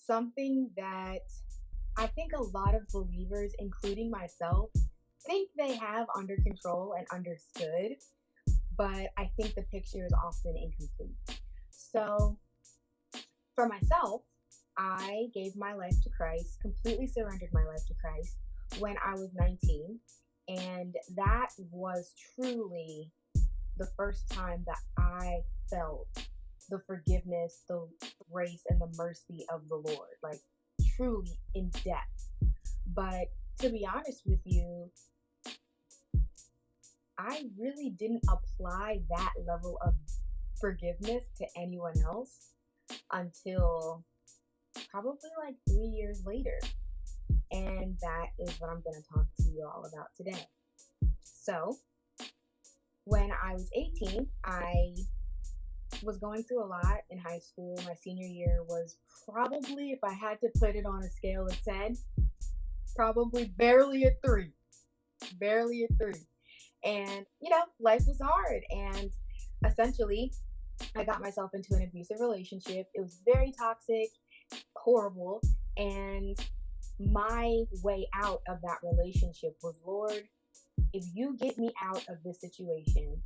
something that I think a lot of believers, including myself, think they have under control and understood, but I think the picture is often incomplete. So, for myself, I gave my life to Christ, completely surrendered my life to Christ when I was 19. And that was truly the first time that I felt the forgiveness, the grace, and the mercy of the Lord, like truly in depth. But to be honest with you, I really didn't apply that level of forgiveness to anyone else until probably like 3 years later. And that is what I'm going to talk to you all about today. So, when I was 18, I was going through a lot in high school. My senior year was probably, if I had to put it on a scale of 10, probably barely a 3. Barely a 3. And, life was hard. And essentially, I got myself into an abusive relationship. It was very toxic, horrible. And my way out of that relationship was, Lord, if you get me out of this situation,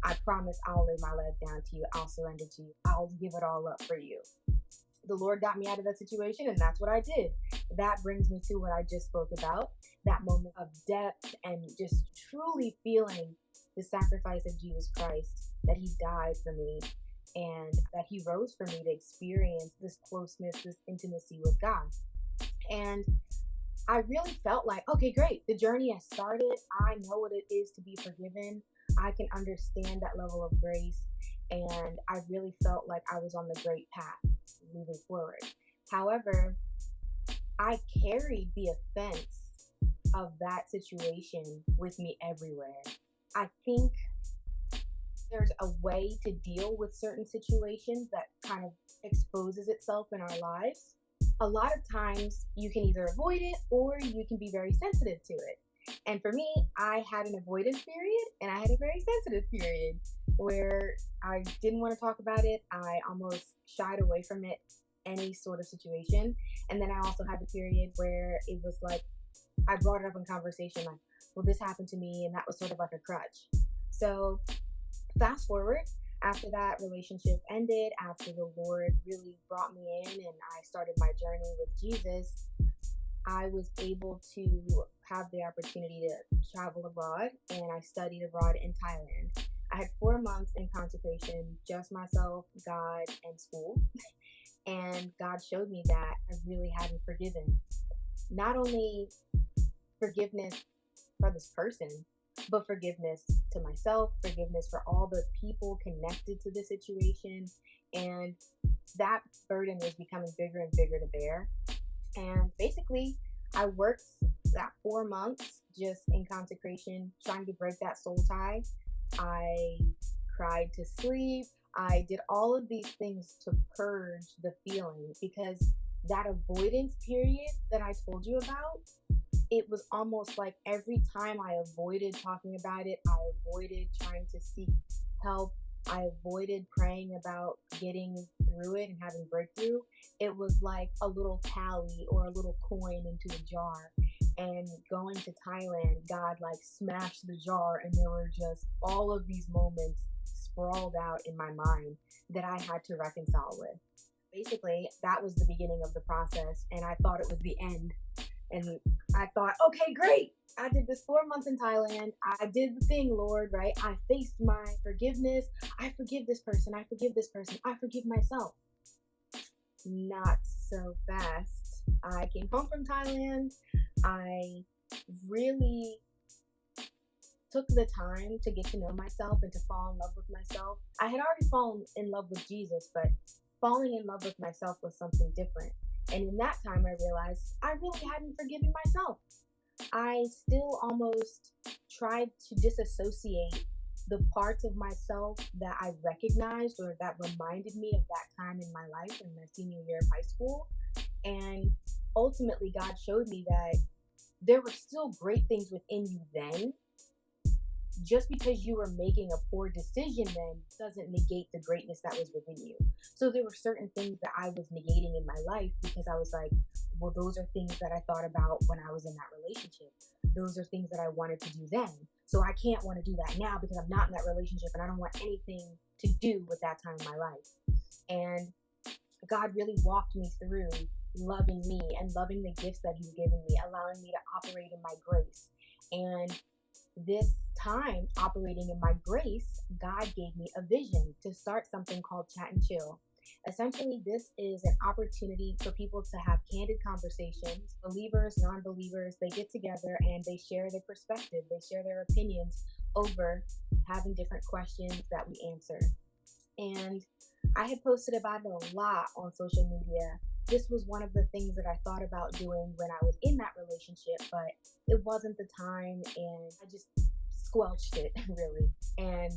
I promise I'll lay my life down to you. I'll surrender to you. I'll give it all up for you. The Lord got me out of that situation, and that's what I did. That brings me to what I just spoke about, that moment of depth and just truly feeling the sacrifice of Jesus Christ, that he died for me and that he rose for me to experience this closeness, this intimacy with God. And I really felt like, okay, great. The journey has started. I know what it is to be forgiven. I can understand that level of grace. And I really felt like I was on the great path moving forward. However, I carried the offense of that situation with me everywhere. I think there's a way to deal with certain situations that kind of exposes itself in our lives. A lot of times you can either avoid it or you can be very sensitive to it. And for me, I had an avoidance period and I had a very sensitive period where I didn't want to talk about it. I almost shied away from it, any sort of situation. And then I also had the period where it was like I brought it up in conversation, like, well, this happened to me, and that was sort of like a crutch. So fast forward, after that relationship ended, after the Lord really brought me in and I started my journey with Jesus, I was able to have the opportunity to travel abroad, and I studied abroad in Thailand. I had 4 months in consecration, just myself, God, and school. And God showed me that I really hadn't forgiven. Not only forgiveness for this person, but forgiveness to myself, forgiveness for all the people connected to the situation. And that burden was becoming bigger and bigger to bear. And basically, I worked that 4 months just in consecration, trying to break that soul tie. I cried to sleep. I did all of these things to purge the feeling because that avoidance period that I told you about, it was almost like every time I avoided talking about it, I avoided trying to seek help, I avoided praying about getting through it and having breakthrough. It was like a little tally or a little coin into a jar. And going to Thailand, God like smashed the jar, and there were just all of these moments sprawled out in my mind that I had to reconcile with. Basically, that was the beginning of the process, and I thought it was the end. And I thought, okay, great. I did this 4 months in Thailand. I did the thing, Lord, right? I faced my forgiveness. I forgive this person. I forgive this person. I forgive myself. Not so fast. I came home from Thailand. I really took the time to get to know myself and to fall in love with myself. I had already fallen in love with Jesus, but falling in love with myself was something different. And in that time, I realized I really hadn't forgiven myself. I still almost tried to disassociate the parts of myself that I recognized or that reminded me of that time in my life in my senior year of high school. And ultimately, God showed me that there were still great things within you then, just because you were making a poor decision then doesn't negate the greatness that was within you. So there were certain things that I was negating in my life because I was like, well, those are things that I thought about when I was in that relationship. Those are things that I wanted to do then. So I can't want to do that now because I'm not in that relationship and I don't want anything to do with that time in my life. And God really walked me through loving me and loving the gifts that He's given me, allowing me to operate in my grace. And this time operating in my grace, God gave me a vision to start something called Chat and Chill. Essentially, this is an opportunity for people to have candid conversations. Believers, non-believers, they get together and they share their perspective, they share their opinions over having different questions that we answer. And I had posted about it a lot on social media. This was one of the things that I thought about doing when I was in that relationship, but it wasn't the time and I just squelched it really. And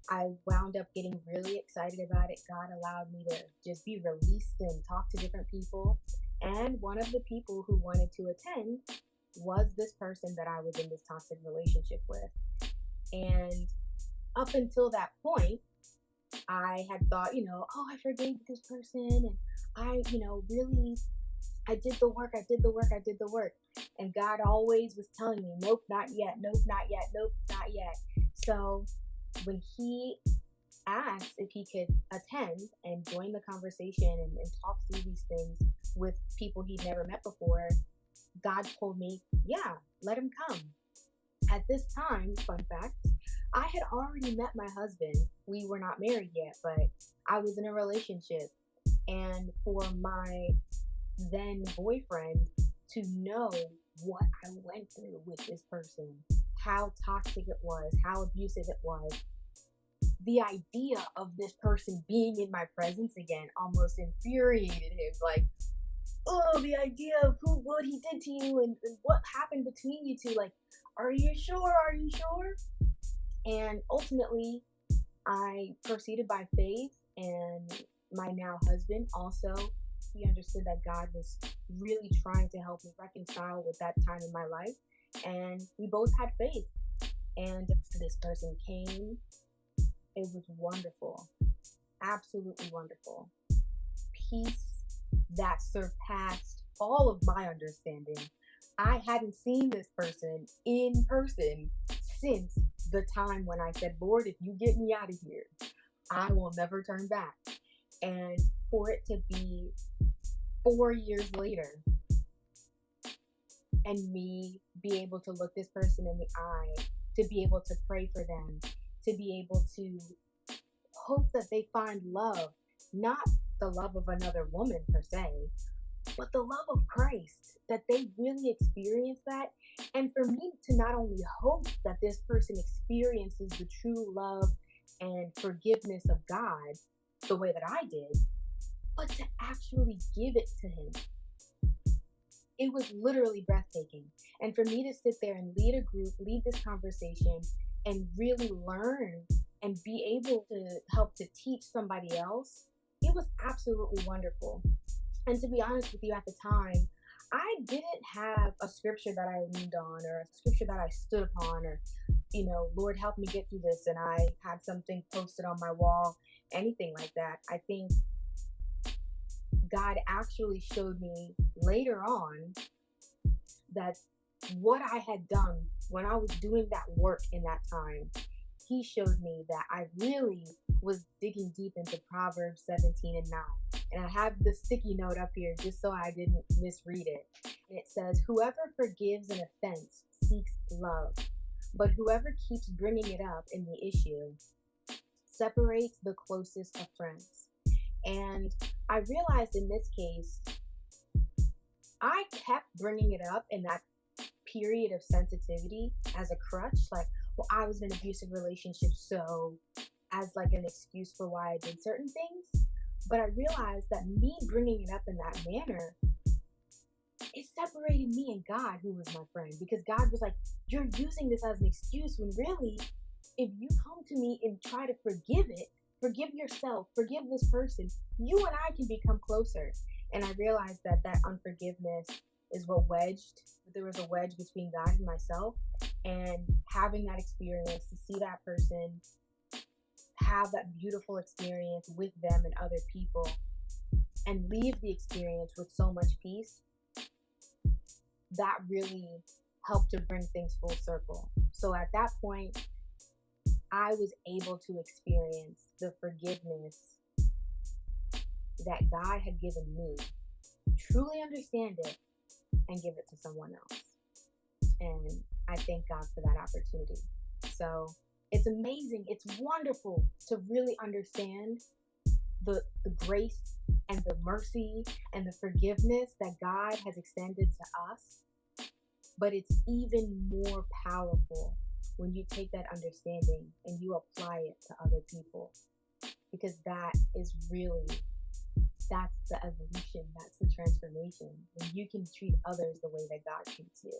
I wound up getting really excited about it. God allowed me to just be released and talk to different people. And one of the people who wanted to attend was this person that I was in this toxic relationship with. And up until that point, I had thought, oh, I forgave this person and really, I did the work, I did the work, I did the work. And God always was telling me, nope, not yet, nope, not yet, nope, not yet. So when He asked if He could attend and join the conversation and talk through these things with people He'd never met before, God told me, yeah, let him come. At this time, fun fact, I had already met my husband. We were not married yet, but I was in a relationship. And for my then boyfriend to know what I went through with this person, how toxic it was, how abusive it was, the idea of this person being in my presence again almost infuriated him. Like, oh, the idea of what he did to you and what happened between you two. Like, are you sure? Are you sure? And ultimately, I proceeded by faith, and my now husband also, he understood that God was really trying to help me reconcile with that time in my life, and we both had faith. And this person came. It was wonderful, absolutely wonderful. Peace that surpassed all of my understanding. I hadn't seen this person in person since the time when I said, Lord, if you get me out of here, I will never turn back. And for it to be 4 years later and me be able to look this person in the eye, to be able to pray for them, to be able to hope that they find love, not the love of another woman per se, but the love of Christ, that they really experience that. And for me to not only hope that this person experiences the true love and forgiveness of God the way that I did, but to actually give it to him. It was literally breathtaking. And for me to sit there and lead a group, lead this conversation, and really learn and be able to help to teach somebody else, it was absolutely wonderful. And to be honest with you, at the time, I didn't have a scripture that I leaned on or a scripture that I stood upon or, Lord, help me get through this. And I had something posted on my wall, anything like that. I think God actually showed me later on that what I had done when I was doing that work in that time, he showed me that I really was digging deep into Proverbs 17 and 9. And I have the sticky note up here just so I didn't misread it. And it says, whoever forgives an offense seeks love, but whoever keeps bringing it up in the issue separates the closest of friends. And I realized in this case, I kept bringing it up in that period of sensitivity as a crutch. Like, well, I was in an abusive relationship, so as like an excuse for why I did certain things. But I realized that me bringing it up in that manner, it separated me and God, who was my friend, because God was like, you're using this as an excuse when really, if you come to me and try to forgive it, forgive yourself, forgive this person, you and I can become closer. And I realized that unforgiveness is what wedged. There was a wedge between God and myself, and having that experience to see that person have that beautiful experience with them and other people and leave the experience with so much peace, that really helped to bring things full circle. So at that point, I was able to experience the forgiveness that God had given me, truly understand it, and give it to someone else. And I thank God for that opportunity. So it's amazing. It's wonderful to really understand the grace and the mercy and the forgiveness that God has extended to us. But it's even more powerful when you take that understanding and you apply it to other people. Because that is really, that's the evolution, that's the transformation. When you can treat others the way that God treats you.